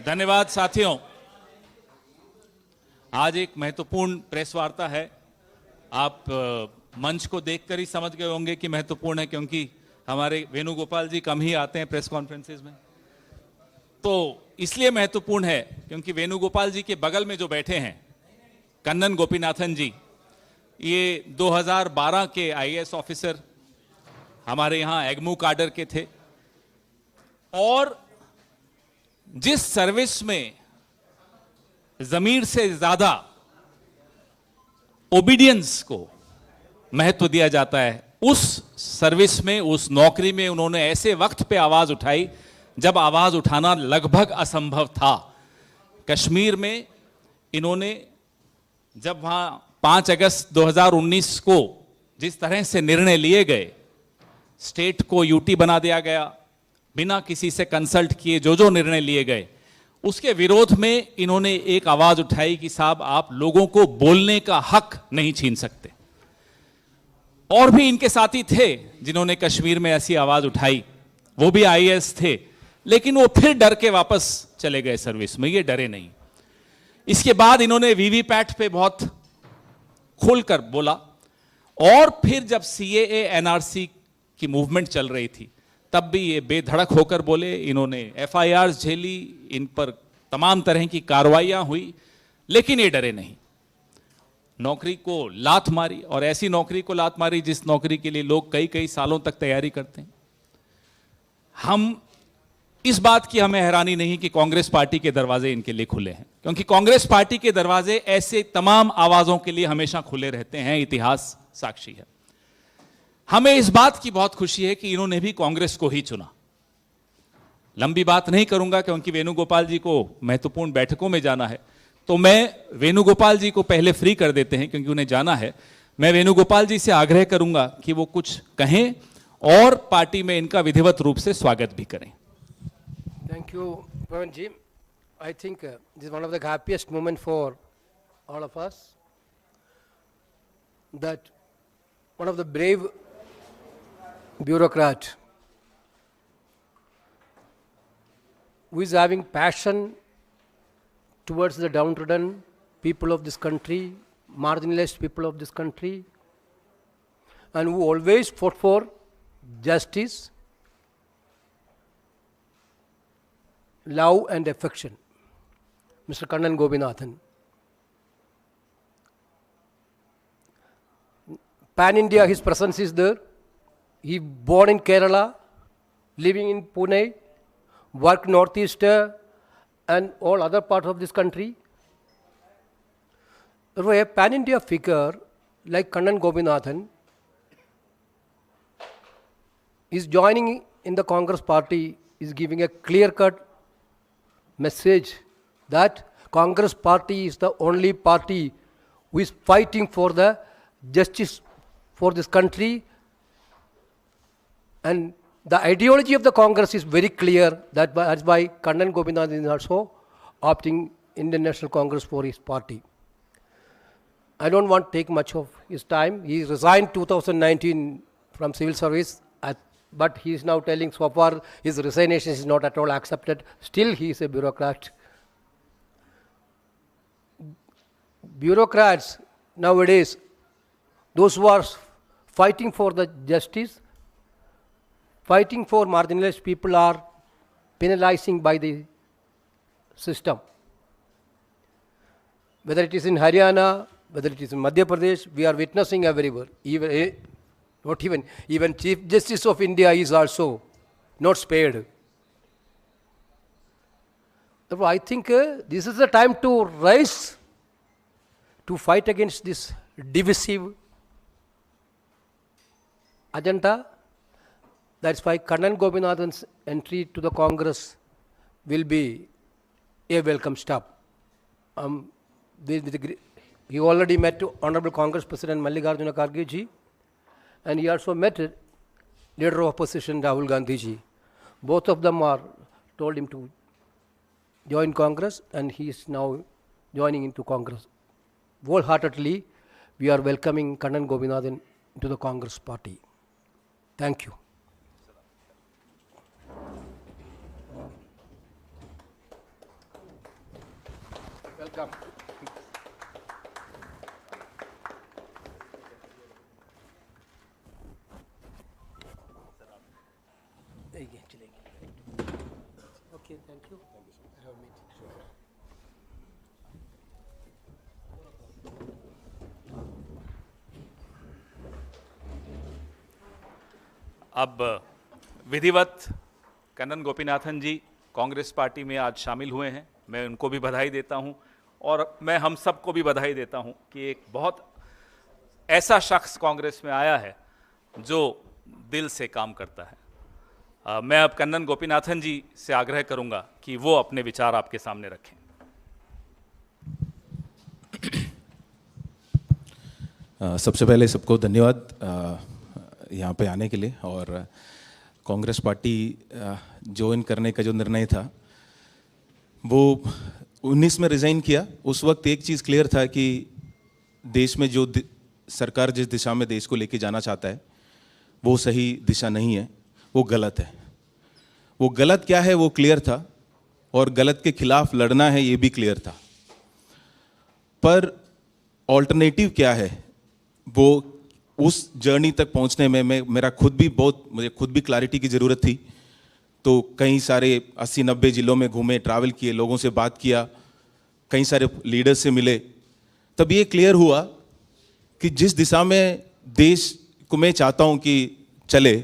धन्यवाद साथियों। आज एक महत्वपूर्ण प्रेस वार्ता है। आप मंच को देखकर ही समझ गए होंगे कि महत्वपूर्ण है, क्योंकि हमारे वेणुगोपाल जी कम ही आते हैं प्रेस कॉन्फ्रेंसेस में। तो इसलिए महत्वपूर्ण है क्योंकि वेणुगोपाल जी के बगल में जो बैठे हैं कन्नन गोपीनाथन जी, ये 2012 के आईएएस ऑफिसर, हमारे यहाँ एग्मू काडर के थे, और जिस सर्विस में जमीर से ज्यादा ओबीडियंस को महत्व दिया जाता है, उस सर्विस में, उस नौकरी में उन्होंने ऐसे वक्त पे आवाज उठाई जब आवाज उठाना लगभग असंभव था। कश्मीर में इन्होंने, जब वहां 5 अगस्त 2019 को जिस तरह से निर्णय लिए गए, स्टेट को यूटी बना दिया गया, बिना किसी से कंसल्ट किए जो निर्णय लिए गए, उसके विरोध में इन्होंने एक आवाज उठाई कि साहब आप लोगों को बोलने का हक नहीं छीन सकते। और भी इनके साथी थे जिन्होंने कश्मीर में ऐसी आवाज उठाई, वो भी आईएएस थे, लेकिन वो फिर डर के वापस चले गए सर्विस में, ये डरे नहीं। इसके बाद इन्होंने वीवीपैट पे बहुत खुलकर बोला, और फिर जब सीएए एनआरसी की मूवमेंट चल रही थी तब भी ये बेधड़क होकर बोले। इन्होंने एफआईआर झेली, इन पर तमाम तरह की कार्रवाइयां हुई, लेकिन ये डरे नहीं। नौकरी को लात मारी, और ऐसी नौकरी को लात मारी जिस नौकरी के लिए लोग कई कई सालों तक तैयारी करते हैं। हम इस बात की हमें हैरानी नहीं कि कांग्रेस पार्टी के दरवाजे इनके लिए खुले हैं, क्योंकि कांग्रेस पार्टी के दरवाजे ऐसे तमाम आवाजों के लिए हमेशा खुले रहते हैं, इतिहास साक्षी है। हमें इस बात की बहुत खुशी है कि इन्होंने भी कांग्रेस को ही चुना। लंबी बात नहीं करूंगा क्योंकि वेणुगोपाल जी को महत्वपूर्ण बैठकों में जाना है, तो मैं वेणुगोपाल जी को पहले फ्री कर देते हैं क्योंकि उन्हें जाना है। मैं वेणुगोपाल जी से आग्रह करूंगा कि वो कुछ कहें और पार्टी में इनका विधिवत रूप से स्वागत भी करें। Thank you, Pawan ji. I think this is one of the happiest moments for all of us, that one of the brave bureaucrat who is having passion towards the downtrodden people of this country, marginalized people of this country, and who always fought for justice, love and affection, Mr. Kannan Gopinathan. Pan India, his presence is there. He born in Kerala, living in Pune, worked northeast and all other parts of this country. A Pan India figure like Kannan Gopinathan is joining in the Congress party, is giving a clear-cut message that Congress party is the only party who is fighting for the justice for this country, and the ideology of the Congress is very clear. That's why Kannan Gopinathan is also opting Indian National Congress for his party. I don't want to take much of his time. He resigned 2019 from civil service, but he is now telling so far his resignation is not at all accepted. Still he is a bureaucrat. Bureaucrats nowadays, those who are fighting for the justice, fighting for marginalized people, are penalizing by the system. Whether it is in Haryana, whether it is in Madhya Pradesh, we are witnessing everywhere. Even Chief Justice of India is also not spared. Therefore, I think this is the time to rise to fight against this divisive agenda. That's why Kannan Gopinathan's entry to the Congress will be a welcome step. He already met Honorable Congress President Mallikarjuna Kharge ji, and he also met Leader of Opposition Rahul Gandhi ji. Both of them are told him to join Congress, and he is now joining into Congress. Wholeheartedly, we are welcoming Kannan Gopinathan into the Congress party. Thank you. Come. Okay, thank you. I have a meeting. अब विधिवत Kannan Gopinathan ji Congress party में आज शामिल हुए हैं। मैं उनको भी बधाई देता हूं और मैं हम सबको भी बधाई देता हूं कि एक बहुत ऐसा शख्स कांग्रेस में आया है जो दिल से काम करता है। मैं अब कन्नन गोपीनाथन जी से आग्रह करूंगा कि वो अपने विचार आपके सामने रखें। सबसे पहले सबको धन्यवाद यहाँ पे आने के लिए। और कांग्रेस पार्टी ज्वाइन करने का जो निर्णय था वो 19 में रिज़ाइन किया। उस वक्त एक चीज़ क्लियर था कि देश में जो सरकार जिस दिशा में देश को लेके जाना चाहता है वो सही दिशा नहीं है, वो गलत है। वो गलत क्या है वो क्लियर था और गलत के खिलाफ लड़ना है ये भी क्लियर था। पर ऑल्टरनेटिव क्या है वो उस जर्नी तक पहुंचने में मुझे खुद भी क्लैरिटी की ज़रूरत थी। तो कई सारे 80-90 ज़िलों में घूमे, ट्रैवल किए, लोगों से बात किया, कई सारे लीडर्स से मिले, तब ये क्लियर हुआ कि जिस दिशा में देश को मैं चाहता हूं कि चले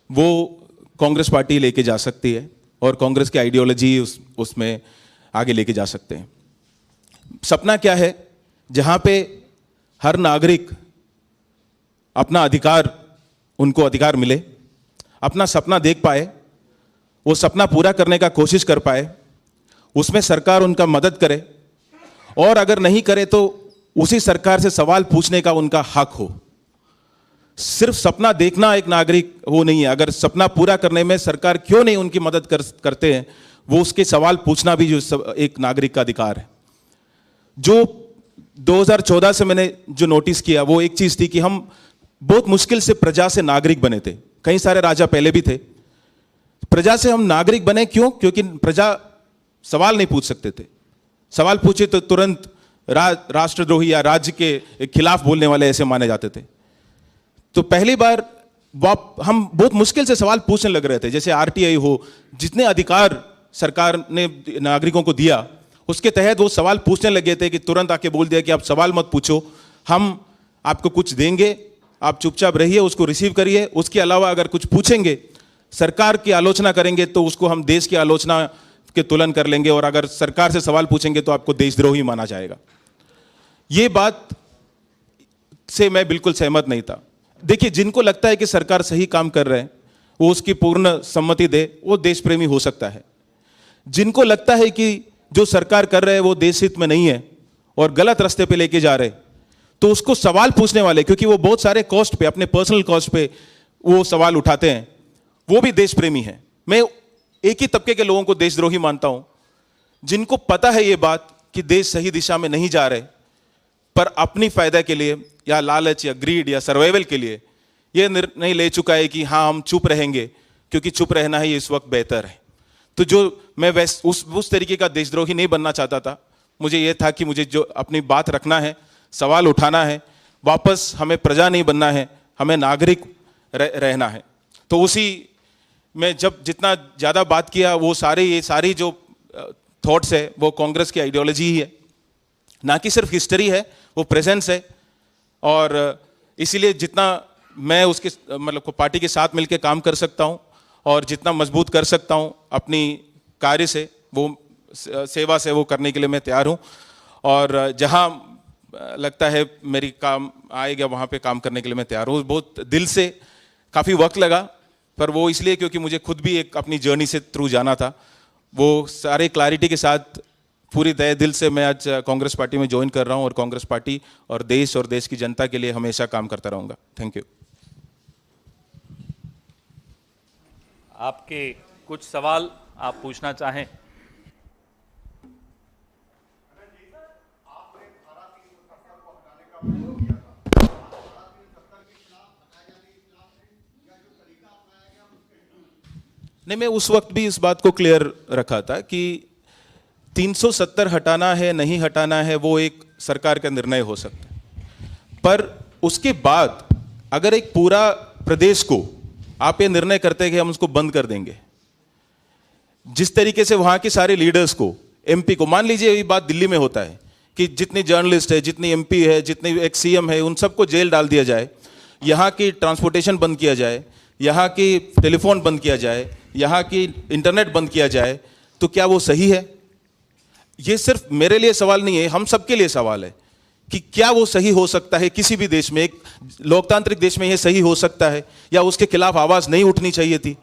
वो कांग्रेस पार्टी लेके जा सकती है और कांग्रेस की आइडियोलॉजी उसमें आगे लेके जा सकते हैं। सपना क्या है? जहां पे हर नागरिक अपना उनको अधिकार मिले, अपना सपना देख पाए, वो सपना पूरा करने का कोशिश कर पाए, उसमें सरकार उनका मदद करे और अगर नहीं करे तो उसी सरकार से सवाल पूछने का उनका हक हो। सिर्फ सपना देखना एक नागरिक वो नहीं है। अगर सपना पूरा करने में सरकार क्यों नहीं उनकी मदद करते हैं, वो उसके सवाल पूछना भी जो एक नागरिक का अधिकार है। जो 2014 से मैंने जो नोटिस किया वो एक चीज थी कि हम बहुत मुश्किल से प्रजा से नागरिक बने थे। कई सारे राजा पहले भी थे। प्रजा से हम नागरिक बने क्यों? क्योंकि प्रजा सवाल नहीं पूछ सकते थे। सवाल पूछे तो तुरंत राष्ट्रद्रोही या राज्य के खिलाफ बोलने वाले ऐसे माने जाते थे। तो पहली बार हम बहुत मुश्किल से सवाल पूछने लग रहे थे। जैसे आरटीआई हो, जितने अधिकार सरकार ने नागरिकों को दिया उसके तहत वो सवाल पूछने लगे थे कि तुरंत आके बोल दिया कि आप सवाल मत पूछो, हम आपको कुछ देंगे, आप चुपचाप रहिए, उसको रिसीव करिए। उसके अलावा अगर कुछ पूछेंगे, सरकार की आलोचना करेंगे तो उसको हम देश की आलोचना के तुलन कर लेंगे और अगर सरकार से सवाल पूछेंगे तो आपको देशद्रोही माना जाएगा। ये बात से मैं बिल्कुल सहमत नहीं था। देखिए, जिनको लगता है कि सरकार सही काम कर रहे हैं वो उसकी पूर्ण सम्मति दे, वो देश प्रेमी हो सकता है। जिनको लगता है कि जो सरकार कर रहे हैं वो देश हित में नहीं है और गलत रास्ते पे लेके जा रहे, तो उसको सवाल पूछने वाले, क्योंकि वो बहुत सारे कॉस्ट पे, अपने पर्सनल कॉस्ट पे वो सवाल उठाते हैं, वो भी देश प्रेमी है। मैं एक ही तबके के लोगों को देशद्रोही मानता हूं, जिनको पता है ये बात कि देश सही दिशा में नहीं जा रहे, पर अपनी फायदा के लिए या लालच या ग्रीड या सर्वाइवल के लिए ये निर्णय ले चुका है कि हाँ हम चुप रहेंगे क्योंकि चुप रहना ही इस वक्त बेहतर है। तो जो मैं उस तरीके का देशद्रोही नहीं बनना चाहता था। मुझे यह था कि मुझे जो अपनी बात रखना है, सवाल उठाना है, वापस हमें प्रजा नहीं बनना है, हमें नागरिक रहना है। तो उसी में जब जितना ज़्यादा बात किया वो ये सारी जो थॉट्स है वो कांग्रेस की आइडियोलॉजी ही है, ना कि सिर्फ हिस्ट्री है, वो प्रेजेंस है। और इसीलिए जितना मैं उसके मतलब पार्टी के साथ मिलकर काम कर सकता हूँ और जितना मजबूत कर सकता हूँ अपनी कार्य से, वो सेवा से वो करने के लिए मैं तैयार हूँ। और जहाँ लगता है मेरी काम आएगा वहाँ पे काम करने के लिए मैं तैयार हूँ। बहुत दिल से, काफ़ी वक्त लगा, पर वो इसलिए क्योंकि मुझे खुद भी एक अपनी जर्नी से थ्रू जाना था। वो सारे क्लैरिटी के साथ पूरी तय दिल से मैं आज कांग्रेस पार्टी में ज्वाइन कर रहा हूँ और कांग्रेस पार्टी और देश की जनता के लिए हमेशा काम करता रहूँगा। Thank you. आपके कुछ सवाल आप पूछना चाहें? नहीं, मैं उस वक्त भी इस बात को क्लियर रखा था कि 370 हटाना है नहीं हटाना है वो एक सरकार का निर्णय हो सकता है, पर उसके बाद अगर एक पूरा प्रदेश को आप ये निर्णय करते हैं कि हम उसको बंद कर देंगे, जिस तरीके से वहां के सारे लीडर्स को, एमपी को, मान लीजिए ये बात दिल्ली में होता है कि जितनी जर्नलिस्ट है, जितनी एमपी है, जितनी एक सीएम है, उन सबको जेल डाल दिया जाए, यहाँ की ट्रांसपोर्टेशन बंद किया जाए, यहाँ की टेलीफोन बंद किया जाए, यहाँ की इंटरनेट बंद किया जाए, तो क्या वो सही है? ये सिर्फ मेरे लिए सवाल नहीं है, हम सबके लिए सवाल है कि क्या वो सही हो सकता है? किसी भी देश में, एक लोकतांत्रिक देश में ये सही हो सकता है या उसके खिलाफ आवाज नहीं उठनी चाहिए थी?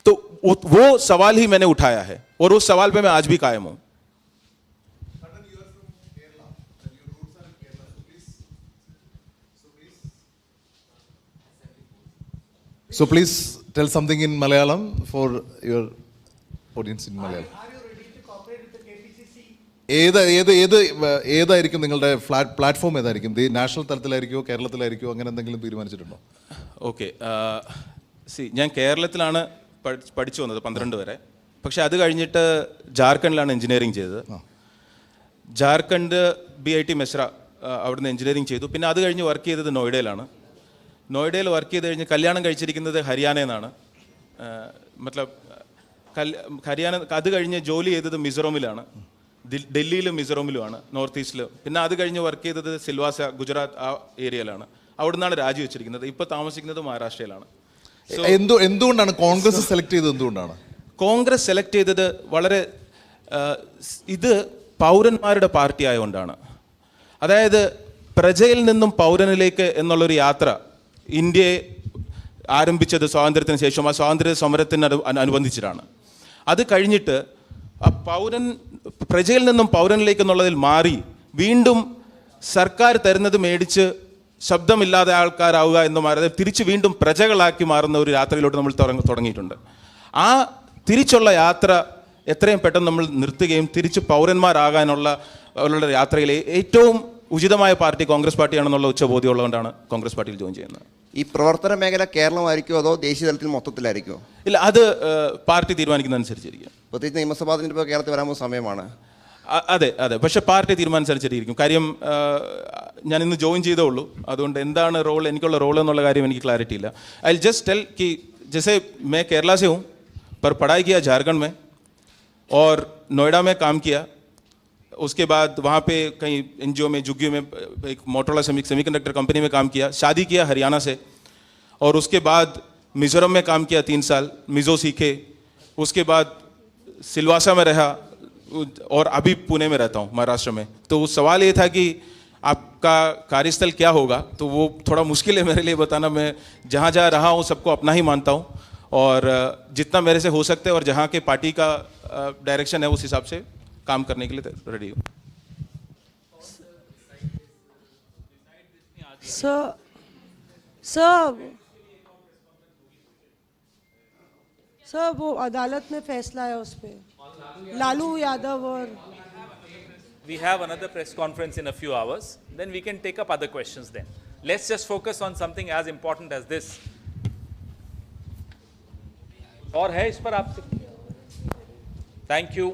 तो वो सवाल ही मैंने उठाया है और उस सवाल पे मैं आज भी कायम हूं। So please tell something in Malayalam for your audience in Malayalam. ഏതായിരിക്കും നിങ്ങളുടെ പ്ലാറ്റ്ഫോം? ഏതായിരിക്കും? നാഷണൽ തലത്തിലായിരിക്കുമോ കേരളത്തിലായിരിക്കുമോ അങ്ങനെ എന്തെങ്കിലും തീരുമാനിച്ചിട്ടുണ്ടോ? ഓക്കെ, ഞാൻ കേരളത്തിലാണ് പഠിച്ചു വന്നത് 12 വരെ. പക്ഷെ അത് കഴിഞ്ഞിട്ട് ജാർഖണ്ഡിലാണ് എഞ്ചിനീയറിംഗ് ചെയ്തത്. ജാർഖണ്ഡ് BIT മെസ്ര അവിടുന്ന് എഞ്ചിനീയറിംഗ് ചെയ്തു. പിന്നെ അത് കഴിഞ്ഞ് വർക്ക് ചെയ്തത് നോയിഡയിലാണ്. നോയിഡയിൽ വർക്ക് ചെയ്ത് കഴിഞ്ഞ് കല്യാണം കഴിച്ചിരിക്കുന്നത് ഹരിയാനയിൽ നിന്നാണ്. മത്ലബ് ഹരിയാന. അത് കഴിഞ്ഞ് ജോലി ചെയ്തത് മിസോറമിലാണ്, ഡൽഹിയിലും മിസോറമിലുമാണ്, നോർത്ത് ഈസ്റ്റിലും. പിന്നെ അത് കഴിഞ്ഞ് വർക്ക് ചെയ്തത് സിൽവാസ, ഗുജറാത്ത് ആ ഏരിയയിലാണ്. അവിടെ നിന്നാണ് രാജിവെച്ചിരിക്കുന്നത്. ഇപ്പോൾ താമസിക്കുന്നത് മഹാരാഷ്ട്രയിലാണ്. എന്തുകൊണ്ടാണ് കോൺഗ്രസ് സെലക്ട് ചെയ്തത്? എന്തുകൊണ്ടാണ് കോൺഗ്രസ് സെലക്ട് ചെയ്തത്? വളരെ ഇത് പൗരന്മാരുടെ പാർട്ടി ആയതുകൊണ്ടാണ്. അതായത് പ്രജയിൽ നിന്നും പൗരനിലേക്ക് എന്നുള്ളൊരു യാത്ര ഇന്ത്യയെ ആരംഭിച്ചത് സ്വാതന്ത്ര്യത്തിന് ശേഷം, ആ സ്വാതന്ത്ര്യ സമരത്തിന് അനുബന്ധിച്ചിട്ടാണ്. അത് കഴിഞ്ഞിട്ട് ആ പ്രജയിൽ നിന്നും പൗരനിലേക്ക് എന്നുള്ളതിൽ മാറി വീണ്ടും സർക്കാർ തരുന്നത് മേടിച്ച് ശബ്ദമില്ലാതെ ആൾക്കാരാവുക എന്ന് മാറാതെ തിരിച്ച് വീണ്ടും പ്രജകളാക്കി മാറുന്ന ഒരു യാത്രയിലോട്ട് നമ്മൾ തുടങ്ങിയിട്ടുണ്ട്. ആ തിരിച്ചുള്ള യാത്ര എത്രയും പെട്ടെന്ന് നമ്മൾ നിർത്തുകയും തിരിച്ച് പൗരന്മാരാകാനുള്ള യാത്രയിലെ ഏറ്റവും ഉചിതമായ പാർട്ടി കോൺഗ്രസ് പാർട്ടിയാണെന്നുള്ള ഉച്ചബോധ്യമുള്ളതുകൊണ്ടാണ് കോൺഗ്രസ് പാർട്ടിയിൽ ജോയിൻ ചെയ്യുന്നത്. ഈ പ്രവർത്തന മേഖല കേരളമായിരിക്കുമോ അതോ ദേശീയ തലത്തിൽ മൊത്തത്തിലായിരിക്കുമോ? ഇല്ല, അത് പാർട്ടി തീരുമാനിക്കുന്നതനുസരിച്ചിരിക്കും. പ്രത്യേകിച്ച് നിയമസഭാ തെരഞ്ഞെടുപ്പ് കേരളത്തിൽ വരാൻ പോകുന്ന സമയമാണ്. അതെ, പക്ഷേ പാർട്ടി തീരുമാനിച്ചനുസരിച്ചിരിക്കും. കാര്യം ഞാൻ ഇന്ന് ജോയിൻ ചെയ്തേ ഉള്ളൂ. അതുകൊണ്ട് എന്താണ് റോൾ, എനിക്കുള്ള റോൾ എന്നുള്ള കാര്യം എനിക്ക് ക്ലാരിറ്റി ഇല്ല. ഐ ജസ്റ്റ് टेल कि जैसे मैं केरला से हूँ पर पढ़ाई किया झारखंड में और नोएडा में काम किया. उसके बाद वहाँ पे कहीं NGO में, जुग्गी में, एक मोटरोला सेमीकंडक्टर कंपनी में काम किया. शादी किया हरियाणा से और उसके बाद मिज़ोरम में काम किया 3 साल, मिज़ो सीखे. उसके बाद सिलवासा में रहा और अभी पुणे में रहता हूँ, महाराष्ट्र में. तो सवाल ये था कि आपका कार्यस्थल क्या होगा, तो वो थोड़ा मुश्किल है मेरे लिए बताना. मैं जहाँ जहाँ रहा हूँ सबको अपना ही मानता हूँ और जितना मेरे से हो सकता है और जहाँ के पार्टी का डायरेक्शन है उस हिसाब से काम करने के लिए रेडी हूँ. सर वो अदालत में फैसला है उस पे, लालू यादव और We have another press conference in a few hours. Then we can take up other questions then. Let's just focus on something as important as this. और है इस पर आपसे? Thank you.